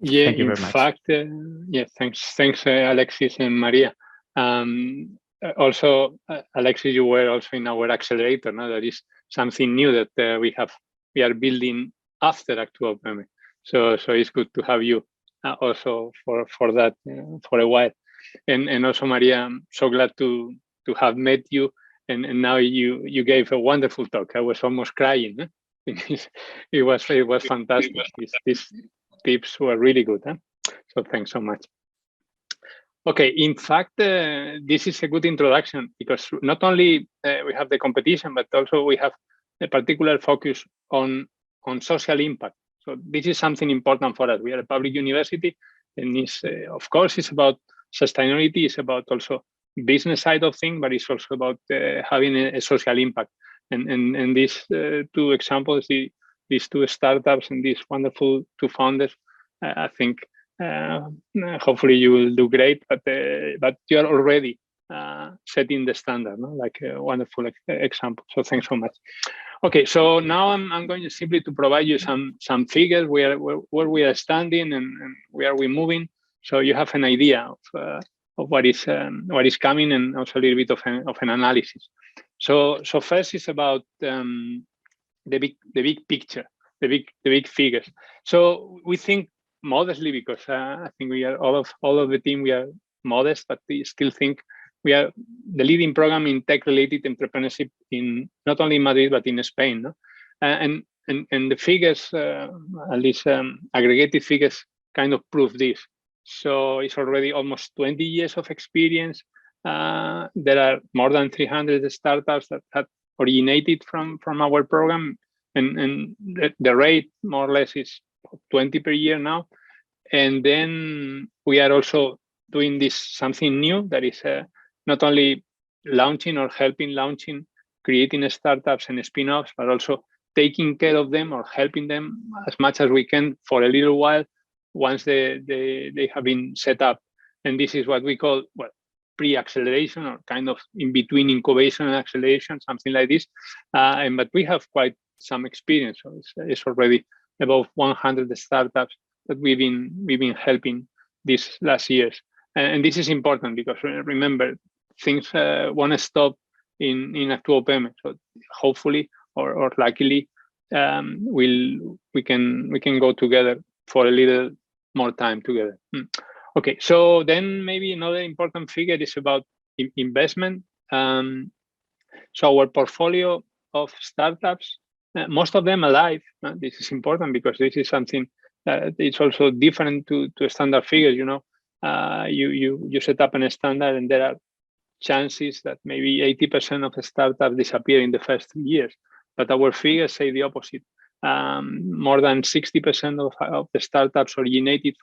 Yeah, Thank you in very much. fact, yeah, thanks, Alexis and Maria. Also, Alexis, you were also in our accelerator. No, that is something new that we are building after actúaupm. So it's good to have you also for that for a while. And also, Maria, I'm so glad to have met you. And now you gave a wonderful talk. I was almost crying. It was fantastic. These tips were really good. So thanks so much. Okay, in fact, this is a good introduction because not only we have the competition, but also we have a particular focus on social impact. So this is something important for us. We are a public university, and it's, of course, it's about sustainability. It's about also business side of things, but it's also about having a social impact. And these two examples, these two startups and these wonderful two founders, I think hopefully you will do great, but you are already setting the standard, no? Like a wonderful example. So thanks so much. Okay, so now I'm going to simply to provide you some figures where we are standing and where we're moving, so you have an idea of what is coming, and also a little bit of an analysis. So first is about the big picture, the big figures. So we think modestly, because I think we are all of the team, we are modest, but we still think we are the leading program in tech-related entrepreneurship in not only Madrid but in Spain. No? And the figures, at least aggregated figures, kind of prove this. So it's already almost 20 years of experience. There are more than 300 startups that have originated from our program, and the rate more or less is 20 per year now. And then we are also doing this something new, that is not only launching or helping launching, creating startups and spin-offs, but also taking care of them or helping them as much as we can for a little while once they have been set up. And this is what we call, well, pre-acceleration, or kind of in between incubation and acceleration, something like this. But we have quite some experience. So it's already above 100 startups that we've been helping these last years. And this is important because, remember, things won't stop in actúaupm. So hopefully or luckily we can go together for a little more time together. Okay, so then maybe another important figure is about investment. So our portfolio of startups, most of them alive. This is important because this is something that it's also different to standard figures. You know, you set up a standard, and there are chances that maybe 80% of the startups disappear in the first 3 years. But our figures say the opposite. More than 60% of the startups originated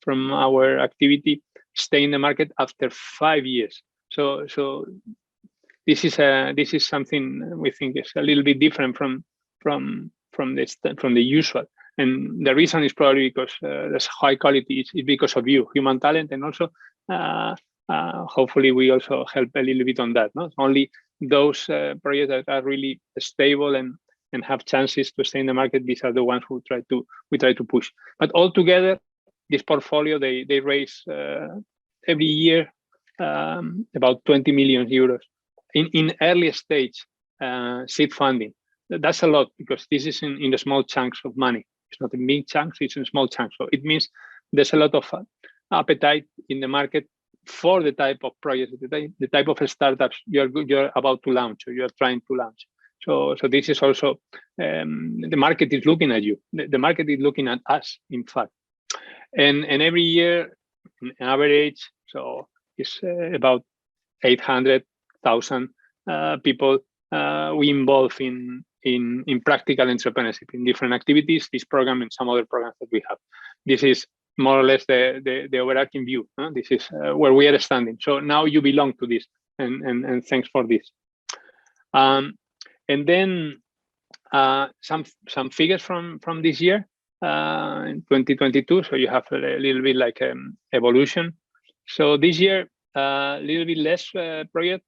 from our activity stay in the market after 5 years. So this is something we think is a little bit different from the usual. And the reason is probably because there's high quality. It's because of you, human talent, and also hopefully we also help a little bit on that. Not only those projects that are really stable and have chances to stay in the market. These are the ones we try to push. But altogether, this portfolio they raise every year about 20 million euros in early stage seed funding. That's a lot because this is in the small chunks of money. It's not in big chunks, it's in small chunks. So it means there's a lot of appetite in the market for the type of projects, the type of startups you're about to launch or you're trying to launch. So this is also, the market is looking at you. The market is looking at us, in fact. And every year, on average, so it's about 800,000 people we involve in practical entrepreneurship, in different activities, this program and some other programs that we have. This is more or less the overarching view. This is where we are standing. So now you belong to this, and thanks for this. And then some figures from this year in 2022. So you have a little bit like evolution. So this year a little bit less project,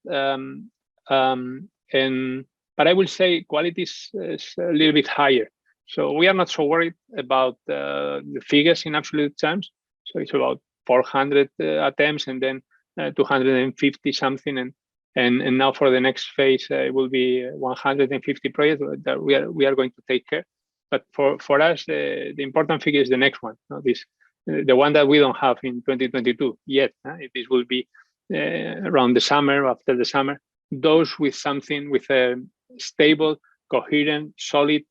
but I will say quality is a little bit higher. So we are not so worried about the figures in absolute terms. So it's about 400 attempts and then 250 something, and now for the next phase it will be 150 projects that we are going to take care. But for us, the important figure is the next one. The one that we don't have in 2022 yet. This will be around the summer, after the summer. Those with something with a stable, coherent, solid,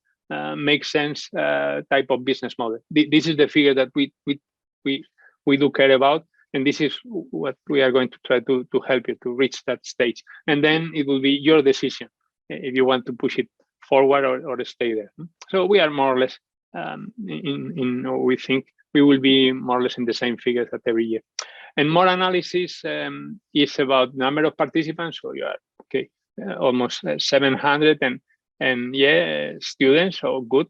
makes sense type of business model. This is the figure that we do care about, and this is what we are going to try to help you to reach that stage. And then it will be your decision if you want to push it forward or stay there. So we are more or less we think we will be more or less in the same figures at every year. And more analysis is about number of participants. So you are almost 700 and yeah, students. So good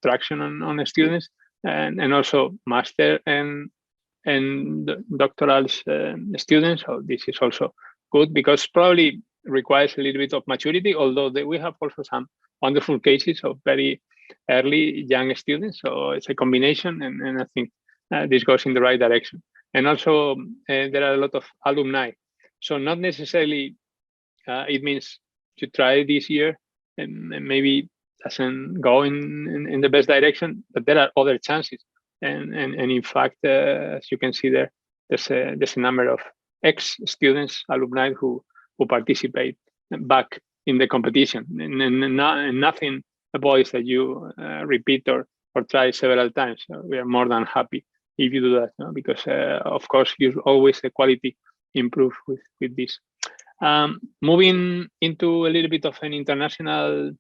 traction on students, and also master and doctoral students. So this is also good because probably requires a little bit of maturity, although we have also some wonderful cases of very early young students. So it's a combination, and I think this goes in the right direction. And also there are a lot of alumni. So not necessarily it means to try this year and maybe doesn't go in the best direction, but there are other chances. And in fact, as you can see there, there's a number of ex-students, alumni who participate back in the competition, and nothing avoids that you repeat or try several times. So we are more than happy if you do that, because of course you always the quality improve with this. Moving into a little bit of an international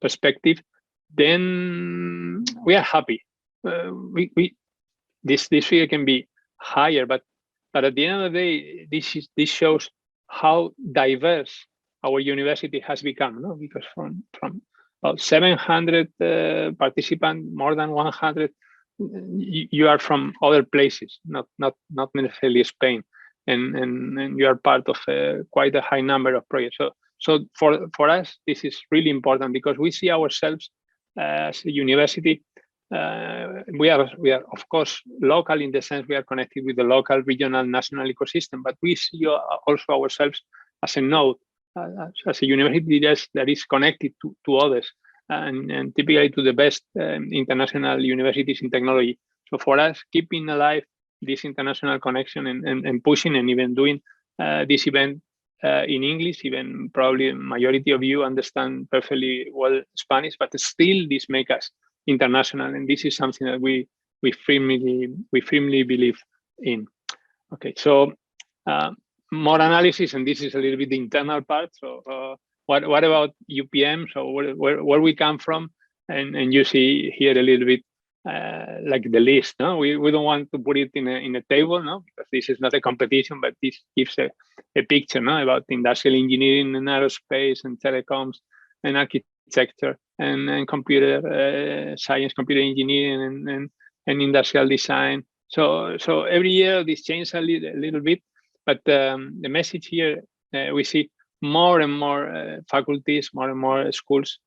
perspective, then we are happy. This figure can be higher, but at the end of the day, this shows how diverse our university has become. No? Because from about 700 participants, more than 100, you are from other places, not necessarily Spain, and you are part of quite a high number of projects. So for us, this is really important because we see ourselves as a university. We are of course local in the sense we are connected with the local, regional, national ecosystem, but we see also ourselves as a node, as a university that is connected to others, and typically to the best international universities in technology. So for us, keeping alive this international connection and pushing and even doing this event in English, even probably majority of you understand perfectly well Spanish, but still this makes us international, and this is something that we firmly believe in. Okay, so more analysis, and this is a little bit the internal part. So what about UPM? So where we come from, and you see here a little bit like the list. No, we don't want to put it in a table, no, because this is not a competition, but this gives a picture, no, about industrial engineering and aerospace and telecoms and architecture and computer science, computer engineering and industrial design. So every year this changes a little bit, but the message here, we see more and more faculties, more and more schools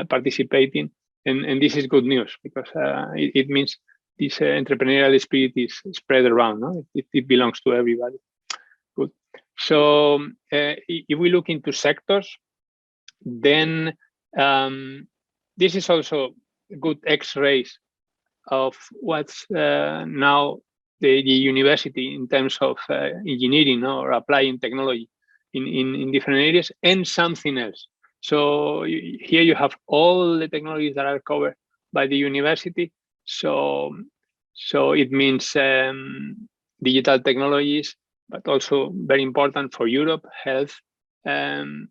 participating, and this is good news because it means this entrepreneurial spirit is spread around. No? It belongs to everybody. Good. So if we look into sectors, then this is also a good X-rays of what's now the university in terms of engineering, no, or applying technology in different areas, and something else. So here you have all the technologies that are covered by the university. So it means digital technologies, but also very important for Europe, health and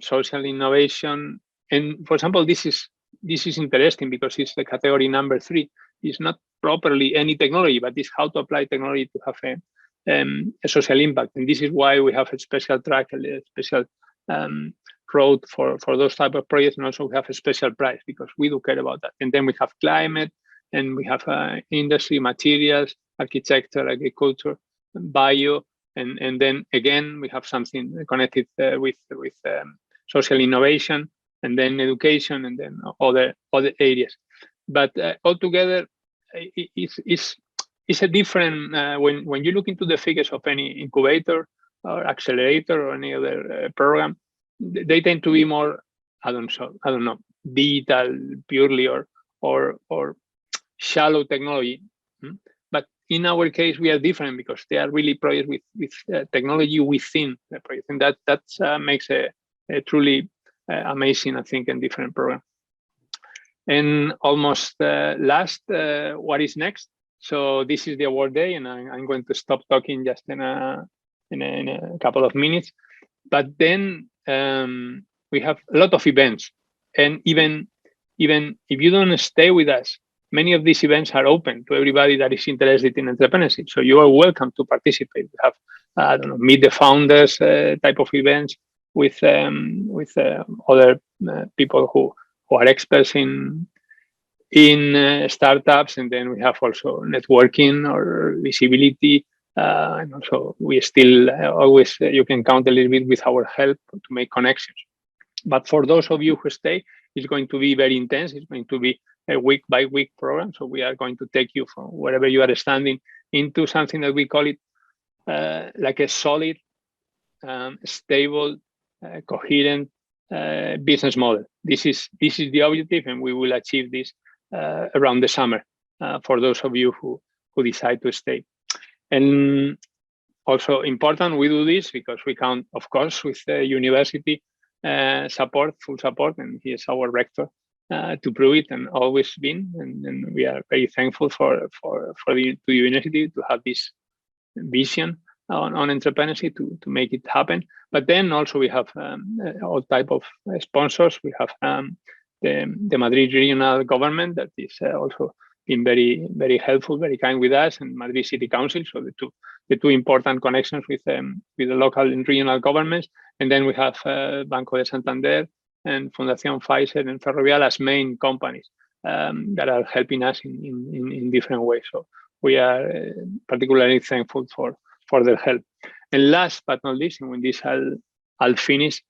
social innovation. And for example, this is interesting because it's the category number 3. It's not properly any technology, but it's how to apply technology to have a social impact. And this is why we have a special track, a special road for those type of projects, and also we have a special prize because we do care about that. And then we have climate, and we have industry, materials, architecture, agriculture, bio, and then again we have something connected with social innovation and then education, and then other areas. But altogether, it's a different when you look into the figures of any incubator or accelerator or any other program, they tend to be more, I don't know, digital purely or shallow technology. But in our case, we are different because they are really projects with technology within the project, and that makes a truly amazing, I think, and different program. And almost last, what is next? So this is the award day, and I'm going to stop talking just in a couple of minutes. But then we have a lot of events, and even if you don't stay with us, many of these events are open to everybody that is interested in entrepreneurship. So you are welcome to participate. We have, I don't know, meet the founders type of events with other people who are experts in startups, and then we have also networking or visibility. And also, we still always you can count a little bit with our help to make connections. But for those of you who stay, it's going to be very intense. It's going to be a week by week program. So we are going to take you from wherever you are standing into something that we call it like a solid, stable, coherent business model. This is the objective, and we will achieve this around the summer for those of you who decide to stay. And also important, we do this because we count, of course, with the university support, full support, and he is our rector to prove it, and always been. And we are very thankful for the university to have this vision on entrepreneurship to make it happen. But then also we have all type of sponsors. We have the Madrid regional government that is also been very, very helpful, very kind with us, and Madrid City Council. So the two important connections with the local and regional governments. And then we have Banco de Santander and Fundación Pfizer and Ferrovial as main companies that are helping us in different ways. So we are particularly thankful for their help. And last but not least, and when this I'll finish,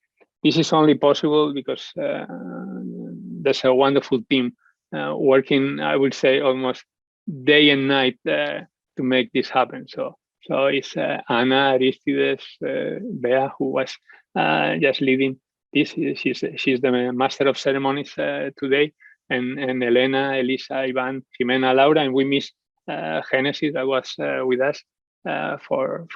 this is only possible because there's a wonderful team working, I would say, almost day and night to make this happen. So it's Ana, Aristides, Bea, who was just leading this. She's the master of ceremonies today, and Elena, Elisa, Ivan, Jimena, Laura, and we miss Genesis that was with us for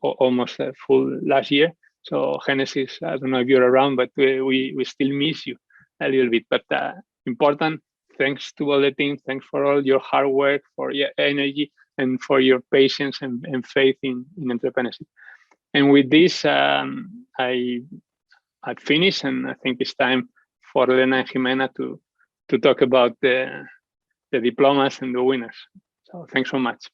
almost a full last year. So Genesis, I don't know if you're around, but we still miss you a little bit. But important, thanks to all the team. Thanks for all your hard work, for your energy, and for your patience and faith in entrepreneurship. And with this, I finished, and I think it's time for Elena and Jimena to talk about the diplomas and the winners. So thanks so much.